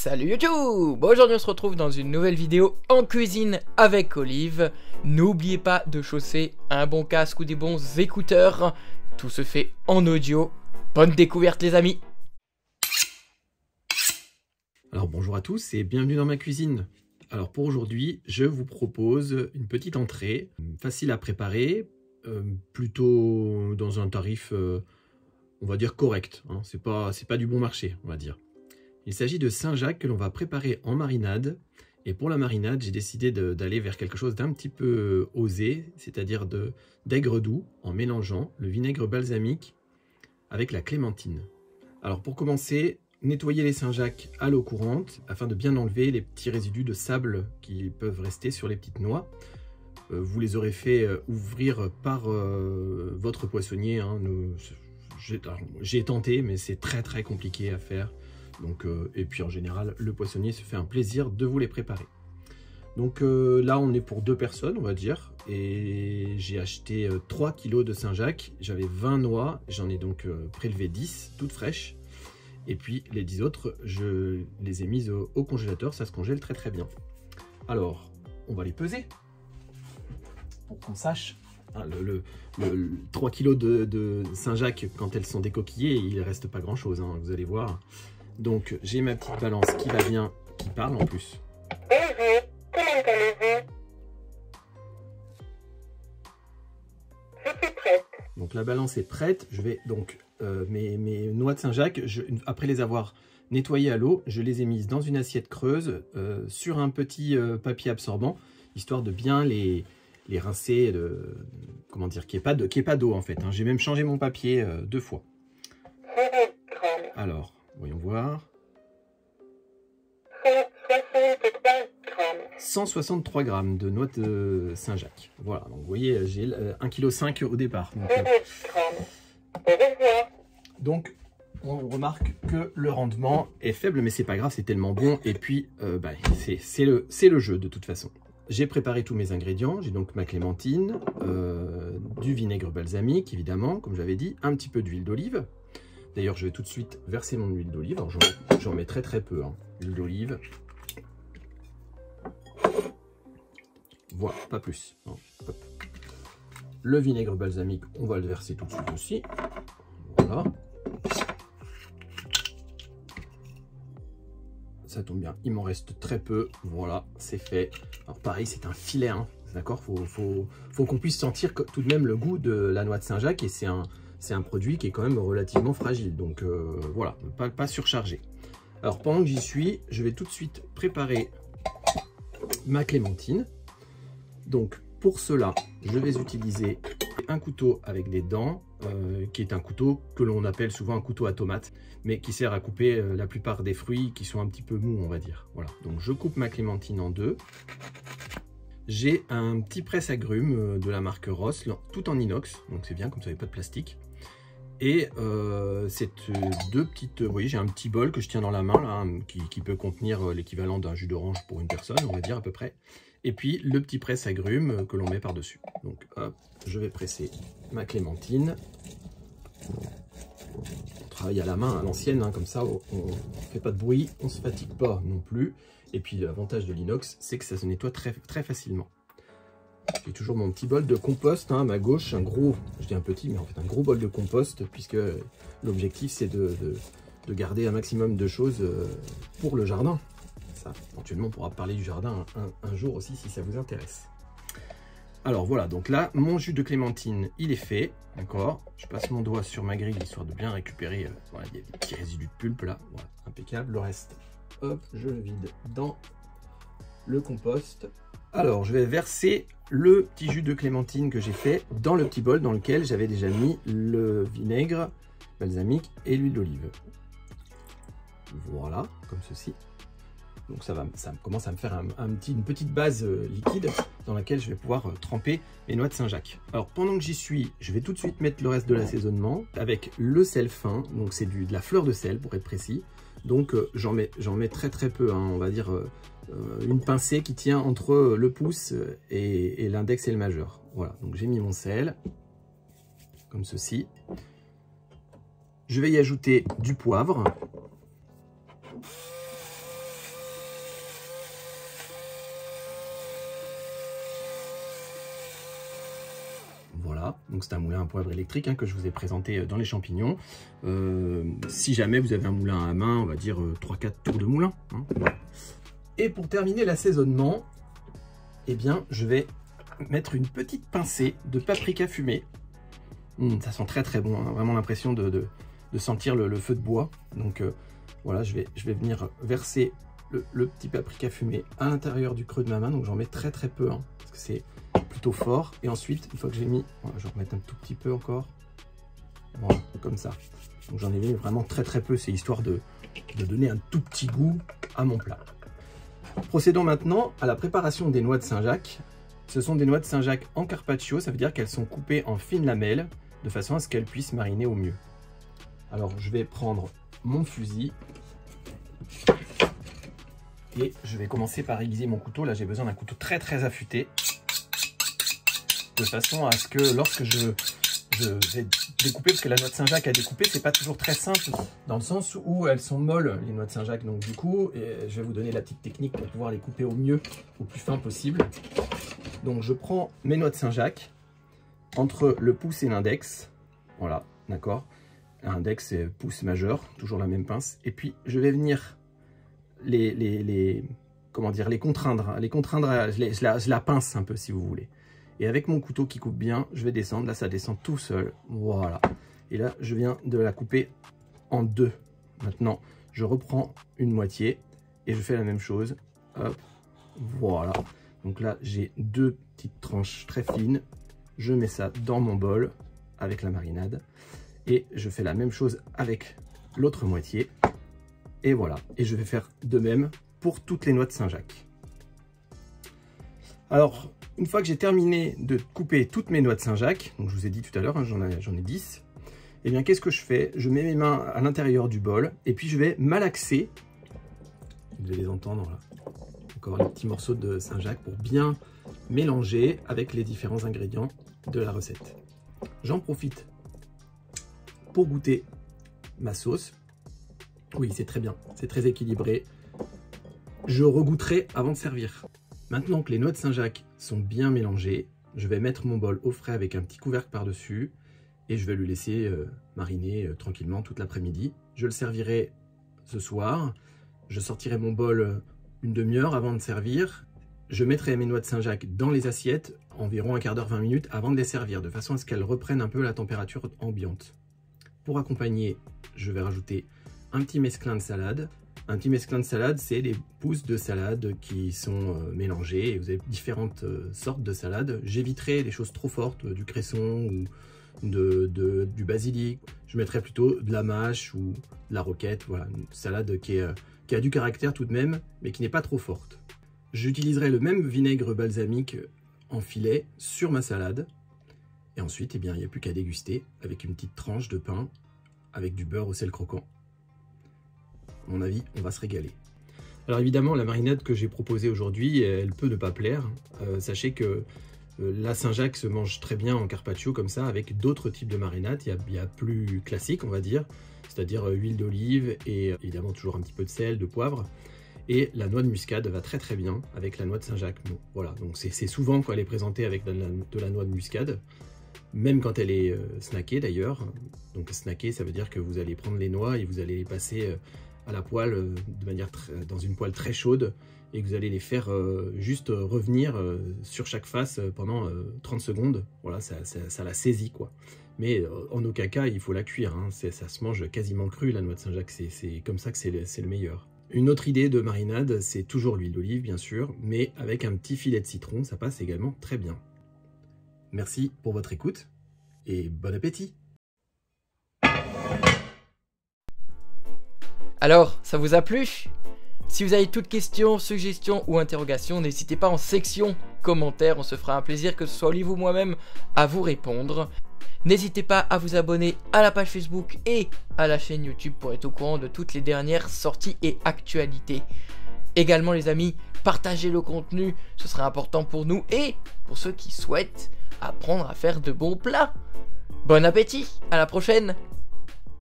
Salut YouTube! Aujourd'hui on se retrouve dans une nouvelle vidéo en cuisine avec Olive. N'oubliez pas de chausser un bon casque ou des bons écouteurs. Tout se fait en audio. Bonne découverte les amis! Alors bonjour à tous et bienvenue dans ma cuisine. Alors pour aujourd'hui, je vous propose une petite entrée facile à préparer, plutôt dans un tarif, on va dire correct. Hein. C'est pas du bon marché, on va dire. Il s'agit de Saint-Jacques que l'on va préparer en marinade. Et pour la marinade, j'ai décidé d'aller vers quelque chose d'un petit peu osé, c'est-à-dire d'aigre doux en mélangeant le vinaigre balsamique avec la clémentine. Alors pour commencer, nettoyez les Saint-Jacques à l'eau courante afin de bien enlever les petits résidus de sable qui peuvent rester sur les petites noix. Vous les aurez fait ouvrir par votre poissonnier. Hein. J'ai tenté, mais c'est très compliqué à faire. Donc, et puis en général, le poissonnier se fait un plaisir de vous les préparer. Donc là, on est pour 2 personnes, on va dire. Et j'ai acheté 3 kg de Saint-Jacques. J'avais 20 noix, j'en ai donc prélevé 10, toutes fraîches. Et puis les 10 autres, je les ai mises au congélateur, ça se congèle très bien. Alors, on va les peser pour qu'on sache. Hein, le 3 kg de Saint-Jacques, quand elles sont décoquillées, il ne reste pas grand-chose, hein, vous allez voir. Donc, j'ai ma petite balance qui va bien, qui parle en plus. Bonjour, comment allez-vous? Je suis prête. Donc, la balance est prête. Je vais donc, mes noix de Saint-Jacques, après les avoir nettoyées à l'eau, je les ai mises dans une assiette creuse sur un petit papier absorbant, histoire de bien les rincer, comment dire, qu'il n'y ait pas d'eau en fait. Hein. J'ai même changé mon papier 2 fois. Alors, voyons voir. 163 grammes de noix de Saint-Jacques. Voilà, donc vous voyez, j'ai 1,5 kg au départ. Donc, on remarque que le rendement est faible, mais c'est pas grave, c'est tellement bon. Et puis, c'est le jeu de toute façon. J'ai préparé tous mes ingrédients. J'ai donc ma clémentine, du vinaigre balsamique, évidemment, comme j'avais dit, un petit peu d'huile d'olive. D'ailleurs, je vais tout de suite verser mon huile d'olive. J'en mets très peu, hein, l'huile d'olive. Voilà, pas plus. Non, hop. Le vinaigre balsamique, on va le verser tout de suite aussi. Voilà. Ça tombe bien, il m'en reste très peu. Voilà, c'est fait. Alors pareil, c'est un filet, hein, d'accord. Faut qu'on puisse sentir tout de même le goût de la noix de Saint-Jacques. Et c'est un produit qui est quand même relativement fragile. Donc voilà, pas surchargé. Alors pendant que j'y suis, je vais tout de suite préparer ma clémentine. Donc pour cela, je vais utiliser un couteau avec des dents, qui est un couteau que l'on appelle souvent un couteau à tomate, mais qui sert à couper la plupart des fruits qui sont un petit peu mous, on va dire. Voilà, donc je coupe ma clémentine en 2. J'ai un petit presse-agrumes de la marque Ross, tout en inox, donc c'est bien, comme ça, il n'y a pas de plastique. Et c'est 2 petites... Vous voyez, j'ai un petit bol que je tiens dans la main, là, qui peut contenir l'équivalent d'un jus d'orange pour une personne, on va dire à peu près. Et puis le petit presse-agrumes que l'on met par-dessus. Donc hop, je vais presser ma clémentine. On travaille à la main, à l'ancienne, hein, comme ça, on ne fait pas de bruit, on ne se fatigue pas non plus. Et puis l'avantage de l'inox, c'est que ça se nettoie très facilement. J'ai toujours mon petit bol de compost, hein, à ma gauche, un gros, je dis un petit, mais en fait un gros bol de compost, puisque l'objectif c'est de garder un maximum de choses pour le jardin. Ça, éventuellement on pourra parler du jardin un jour aussi si ça vous intéresse. Alors voilà, donc là, mon jus de clémentine, il est fait, d'accord. Je passe mon doigt sur ma grille, histoire de bien récupérer, voilà, il y a des petits résidus de pulpe là, voilà, impeccable. Le reste, hop, je le vide dans le compost. Alors, je vais verser le petit jus de clémentine que j'ai fait dans le petit bol dans lequel j'avais déjà mis le vinaigre balsamique et l'huile d'olive. Voilà, comme ceci. Donc ça commence à me faire une petite base liquide dans laquelle je vais pouvoir tremper mes noix de Saint-Jacques. Alors pendant que j'y suis, je vais tout de suite mettre le reste de l'assaisonnement avec le sel fin. Donc c'est de la fleur de sel pour être précis. Donc j'en mets très peu, hein, on va dire une pincée qui tient entre le pouce et l'index et le majeur. Voilà, donc j'ai mis mon sel, comme ceci. Je vais y ajouter du poivre. Voilà, donc c'est un moulin à poivre électrique hein, que je vous ai présenté dans les champignons. Si jamais vous avez un moulin à main, on va dire 3-4 tours de moulin. Hein. Et pour terminer l'assaisonnement, eh bien, je vais mettre une petite pincée de paprika fumé. Ça sent très très bon, hein, vraiment l'impression de sentir le feu de bois. Donc voilà, je vais venir verser le petit paprika fumé à l'intérieur du creux de ma main. Donc j'en mets très très peu, hein, parce que c'est plutôt fort. Et ensuite, une fois que j'ai mis, voilà, je vais remettre un tout petit peu encore. Voilà, comme ça. Donc j'en ai mis vraiment très très peu, c'est histoire de donner un tout petit goût à mon plat. Procédons maintenant à la préparation des noix de Saint-Jacques. Ce sont des noix de Saint-Jacques en carpaccio, ça veut dire qu'elles sont coupées en fines lamelles, de façon à ce qu'elles puissent mariner au mieux. Alors je vais prendre mon fusil et je vais commencer par aiguiser mon couteau. Là j'ai besoin d'un couteau très très affûté, de façon à ce que lorsque je vais découper, parce que la noix de Saint-Jacques à découper, c'est pas toujours très simple, dans le sens où elles sont molles, les noix de Saint-Jacques. Donc du coup, je vais vous donner la petite technique pour pouvoir les couper au mieux, au plus fin possible. Donc je prends mes noix de Saint-Jacques entre le pouce et l'index, voilà, d'accord. L'index c'est pouce majeur, toujours la même pince. Et puis je vais venir comment dire, les contraindre, je la pince un peu si vous voulez. Et avec mon couteau qui coupe bien, je vais descendre. Là, ça descend tout seul. Voilà. Et là, je viens de la couper en deux. Maintenant, je reprends une moitié et je fais la même chose. Hop. Voilà. Donc là, j'ai deux petites tranches très fines. Je mets ça dans mon bol avec la marinade. Et je fais la même chose avec l'autre moitié. Et voilà. Et je vais faire de même pour toutes les noix de Saint-Jacques. Alors, une fois que j'ai terminé de couper toutes mes noix de Saint-Jacques, donc je vous ai dit tout à l'heure, hein, j'en ai 10, et bien qu'est-ce que je fais? Je mets mes mains à l'intérieur du bol, et puis je vais malaxer, vous allez les entendre là, encore les petits morceaux de Saint-Jacques pour bien mélanger avec les différents ingrédients de la recette. J'en profite pour goûter ma sauce. Oui, c'est très bien, c'est très équilibré. Je regoûterai avant de servir. Maintenant que les noix de Saint-Jacques sont bien mélangées, je vais mettre mon bol au frais avec un petit couvercle par-dessus et je vais le laisser mariner tranquillement toute l'après-midi. Je le servirai ce soir. Je sortirai mon bol une demi-heure avant de servir. Je mettrai mes noix de Saint-Jacques dans les assiettes environ un quart d'heure, 20 minutes avant de les servir, de façon à ce qu'elles reprennent un peu la température ambiante. Pour accompagner, je vais rajouter un petit mesclin de salade. Un petit mesclin de salade, c'est des pousses de salade qui sont mélangées. Et vous avez différentes sortes de salades. J'éviterai les choses trop fortes, du cresson ou du basilic. Je mettrai plutôt de la mâche ou de la roquette. Voilà, une salade qui a du caractère tout de même, mais qui n'est pas trop forte. J'utiliserai le même vinaigre balsamique en filet sur ma salade. Et ensuite, eh bien, il n'y a plus qu'à déguster avec une petite tranche de pain avec du beurre au sel croquant. À mon avis, on va se régaler. Alors évidemment, la marinade que j'ai proposée aujourd'hui, elle peut ne pas plaire. Sachez que la Saint-Jacques se mange très bien en carpaccio comme ça, avec d'autres types de marinades. Il y a plus classique, on va dire, c'est-à-dire huile d'olive et évidemment toujours un petit peu de sel, de poivre. Et la noix de muscade va très très bien avec la noix de Saint-Jacques. Bon, voilà, donc c'est souvent quand elle est présentée avec de la noix de muscade, même quand elle est snackée d'ailleurs. Donc snackée, ça veut dire que vous allez prendre les noix et vous allez les passer à la poêle dans une poêle très chaude et que vous allez les faire juste revenir sur chaque face pendant 30 secondes. Voilà, ça la saisit quoi. Mais en aucun cas il faut la cuire, hein. Ça se mange quasiment cru la noix de Saint-Jacques, c'est comme ça que c'est le meilleur. Une autre idée de marinade, c'est toujours l'huile d'olive bien sûr, mais avec un petit filet de citron, ça passe également très bien. Merci pour votre écoute et bon appétit! Alors, ça vous a plu? Si vous avez toute question, suggestion ou interrogation, n'hésitez pas en section commentaires, on se fera un plaisir que ce soit Olive ou moi-même à vous répondre. N'hésitez pas à vous abonner à la page Facebook et à la chaîne YouTube pour être au courant de toutes les dernières sorties et actualités. Également les amis, partagez le contenu, ce sera important pour nous et pour ceux qui souhaitent apprendre à faire de bons plats. Bon appétit, à la prochaine!